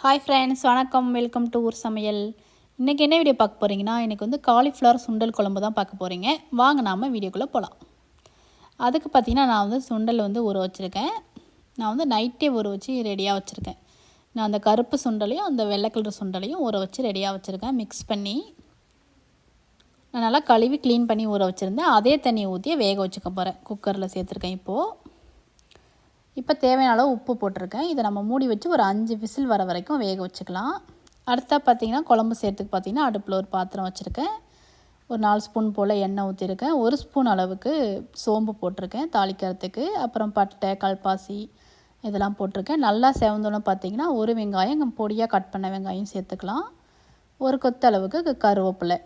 Hi friends, வணக்கம். Welcome to ஊர் சமையல். இன்றைக்கி என்ன வீடியோ பார்க்க போகிறீங்கன்னா, எனக்கு வந்து காலிஃப்ளவர் சுண்டல் குழம்பு தான் பார்க்க போகிறீங்க. வாங்க நாம் வீடியோக்குள்ளே போகலாம். அதுக்கு பார்த்தீங்கன்னா, நான் வந்து சுண்டல் வந்து ஊற வச்சுருக்கேன். நான் வந்து நைட்டே ஊற வச்சு ரெடியாக வச்சுருக்கேன். நான் அந்த கருப்பு சுண்டலையும் அந்த வெள்ளை கலர் சுண்டலையும் ஊற வச்சு ரெடியாக வச்சுருக்கேன். மிக்ஸ் பண்ணி நான் நல்லா கழுவி க்ளீன் பண்ணி ஊற வச்சுருந்தேன். அதே தண்ணியை ஊற்றி வேக வச்சுக்க போகிறேன். குக்கரில் சேர்த்துருக்கேன். இப்போ தேவையான அளவு உப்பு போட்டிருக்கேன். இதை நம்ம மூடி வச்சு ஒரு 5 விசில் வர வரைக்கும் வேக வச்சுக்கலாம். அடுத்தா பார்த்திங்கன்னா, குழம்பு சேர்த்துக்கு பார்த்திங்கன்னா, அடுப்பில் ஒரு பாத்திரம் வச்சுருக்கேன். ஒரு 4 ஸ்பூன் போல் எண்ணெய் ஊற்றிருக்கேன். 1 ஸ்பூன் அளவுக்கு சோம்பு போட்டிருக்கேன் தாளிக்கிறதுக்கு. அப்புறம் பட்டை, கல்பாசி இதெல்லாம் போட்டிருக்கேன். நல்லா செவந்தோன்னு பார்த்திங்கன்னா, ஒரு வெங்காயம் பொடியாக கட் பண்ண வெங்காயம் சேர்த்துக்கலாம். ஒரு கொத்து அளவுக்கு கருவேப்பிலை.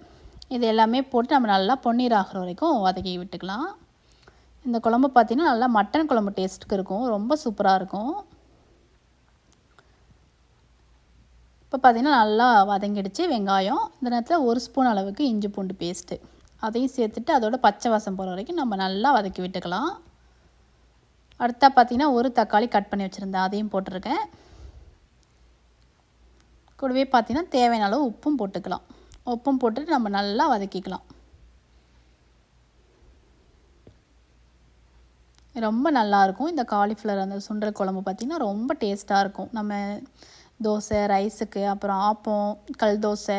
இது எல்லாமே போட்டு நம்ம நல்லா பொன்னீர் ஆகிற வரைக்கும் வதக்கி விட்டுக்கலாம். இந்த குழம்பு பார்த்திங்கன்னா நல்லா மட்டன் குழம்பு டேஸ்ட்டுக்கு இருக்கும். ரொம்ப சூப்பராக இருக்கும். இப்போ பார்த்திங்கன்னா நல்லா வதங்கிடுச்சு வெங்காயம். இந்த நேரத்தில் 1 ஸ்பூன் அளவுக்கு இஞ்சி பூண்டு பேஸ்ட்டு அதையும் சேர்த்துட்டு அதோட பச்சை வாசம் போகிற வரைக்கும் நம்ம நல்லா வதக்கி விட்டுக்கலாம். அடுத்தா பார்த்திங்கன்னா ஒரு தக்காளி கட் பண்ணி வச்சுருந்தேன், அதையும் போட்டிருக்கேன். கூடவே பார்த்திங்கன்னா தேவையான அளவு உப்பும் போட்டுக்கலாம். உப்பும் போட்டுட்டு நம்ம நல்லா வதக்கிக்கலாம். ரொம்ப நல்லாயிருக்கும். இந்த காலிஃப்ளவர் அந்த சுண்டல் குழம்பு பார்த்திங்கன்னா ரொம்ப டேஸ்ட்டாக இருக்கும். நம்ம தோசை, ரைஸுக்கு, அப்புறம் ஆப்பம், கல் தோசை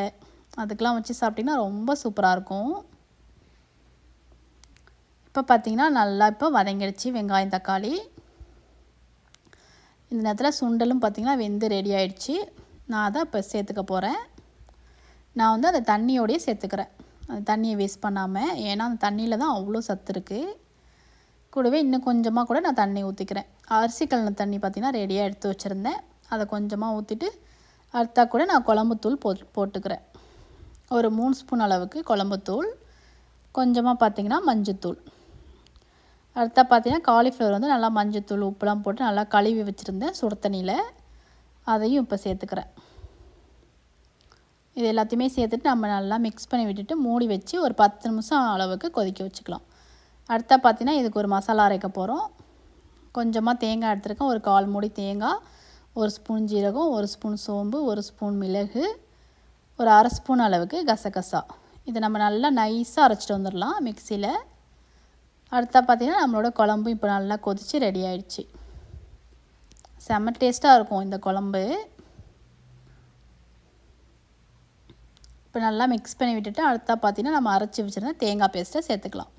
அதுக்கெலாம் வச்சு சாப்பிட்டிங்கன்னா ரொம்ப சூப்பராக இருக்கும். இப்போ பார்த்திங்கன்னா நல்லா வதங்கிடுச்சு வெங்காயம், தக்காளி. இந்த நேரத்தில் சுண்டலும் பார்த்திங்கன்னா வெந்து ரெடி ஆகிடுச்சு. நான் அதை இப்போ சேர்த்துக்க போகிறேன். நான் வந்து அந்த தண்ணியோடையே சேர்த்துக்கிறேன். அந்த தண்ணியை வேஸ்ட் பண்ணாமல். ஏன்னா அந்த தண்ணியில் தான் அவ்வளோ சத்து இருக்குது. கூடவே இன்னும் கொஞ்சமாக கூட நான் தண்ணி ஊற்றிக்கிறேன். அரிசி கழுவின தண்ணி பார்த்திங்கன்னா ரெடியாக எடுத்து வச்சுருந்தேன். அதை கொஞ்சமாக ஊற்றிட்டு அடுத்தா கூட நான் குழம்புத்தூள் போட்டுக்கிறேன். ஒரு 3 ஸ்பூன் அளவுக்கு குழம்புத்தூள், கொஞ்சமாக பார்த்திங்கன்னா மஞ்சத்தூள். அடுத்தா பார்த்திங்கன்னா காலிஃப்ளவர் வந்து நல்லா மஞ்சத்தூள் உப்புலாம் போட்டு நல்லா கழுவி வச்சுருந்தேன் சுடு தண்ணியில். அதையும் இப்போ சேர்த்துக்கிறேன். இது எல்லாத்தையுமே சேர்த்துட்டு நம்ம நல்லா மிக்ஸ் பண்ணி விட்டுட்டு மூடி வச்சு ஒரு 10 நிமிஷம் அளவுக்கு கொதிக்க வச்சுக்கலாம். அடுத்தா பார்த்திங்கன்னா இதுக்கு ஒரு மசாலா அரைக்க போகிறோம். கொஞ்சமாக தேங்காய் எடுத்துருக்கேன். ஒரு 1/4 மூடி தேங்காய், 1 ஸ்பூன் ஜீரகம், 1 ஸ்பூன் சோம்பு, 1 ஸ்பூன் மிளகு, ஒரு 1/2 ஸ்பூன் அளவுக்கு கசகசா. இதை நம்ம நல்லா நைஸாக அரைச்சிட்டு வந்துடலாம் மிக்சியில். அடுத்தா பார்த்திங்கன்னா நம்மளோட குழம்பு இப்போ நல்லா கொதித்து ரெடி ஆகிடுச்சு. செம்ம டேஸ்ட்டாக இருக்கும் இந்த குழம்பு. இப்போ நல்லா மிக்ஸ் பண்ணி விட்டுட்டு அடுத்தா பார்த்திங்கன்னா நம்ம அரைச்சி வச்சுருந்த தேங்காய் பேஸ்ட்டை சேர்த்துக்கலாம்.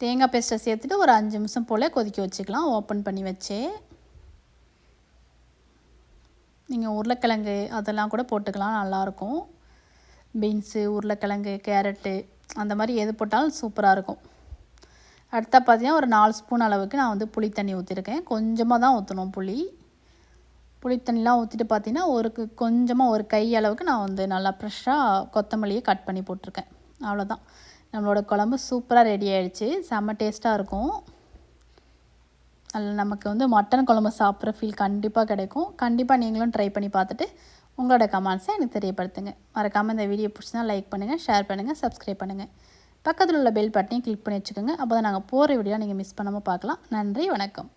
தேங்காய் பேஸ்ட்டை சேர்த்துட்டு ஒரு 5 நிமிஷம் போல் கொதிக்க வச்சுக்கலாம். ஓப்பன் பண்ணி வச்சு நீங்கள் உருளைக்கிழங்கு அதெல்லாம் கூட போட்டுக்கலாம், நல்லாயிருக்கும். பீன்ஸு, உருளைக்கிழங்கு, கேரட்டு அந்த மாதிரி எது போட்டாலும் சூப்பராக இருக்கும். அடுத்தா பார்த்திங்கன்னா ஒரு 4 ஸ்பூன் அளவுக்கு நான் வந்து புளி தண்ணி ஊற்றிருக்கேன். கொஞ்சமாக தான் ஊற்றணும் புளி தண்ணிலாம் ஊற்றிட்டு பார்த்திங்கன்னா கொஞ்சமாக ஒரு கை அளவுக்கு நான் வந்து நல்லா ஃப்ரெஷ்ஷாக கொத்தமல்லியை கட் பண்ணி போட்டிருக்கேன். அவ்வளோதான், நம்மளோட குழம்பு சூப்பராக ரெடி ஆகிடுச்சு. செம்ம டேஸ்ட்டாக இருக்கும். அதில் நமக்கு வந்து மட்டன் குழம்பு சாப்பிட்ற ஃபீல் கண்டிப்பாக கிடைக்கும். கண்டிப்பாக நீங்களும் ட்ரை பண்ணி பார்த்துட்டு உங்களோட கமெண்ட்ஸை எனக்கு தெரியப்படுத்துங்க. மறக்காமல் இந்த வீடியோ பிடிச்சினா லைக் பண்ணுங்கள், ஷேர் பண்ணுங்கள், சப்ஸ்கிரைப் பண்ணுங்கள். பக்கத்தில் உள்ள பெல் பட்டனையும் கிளிக் பண்ணி வச்சுக்கோங்க. அப்போ தான் நாங்கள் போகிற வீடியோ நீங்கள் மிஸ் பண்ணாமல் பார்க்கலாம். நன்றி, வணக்கம்.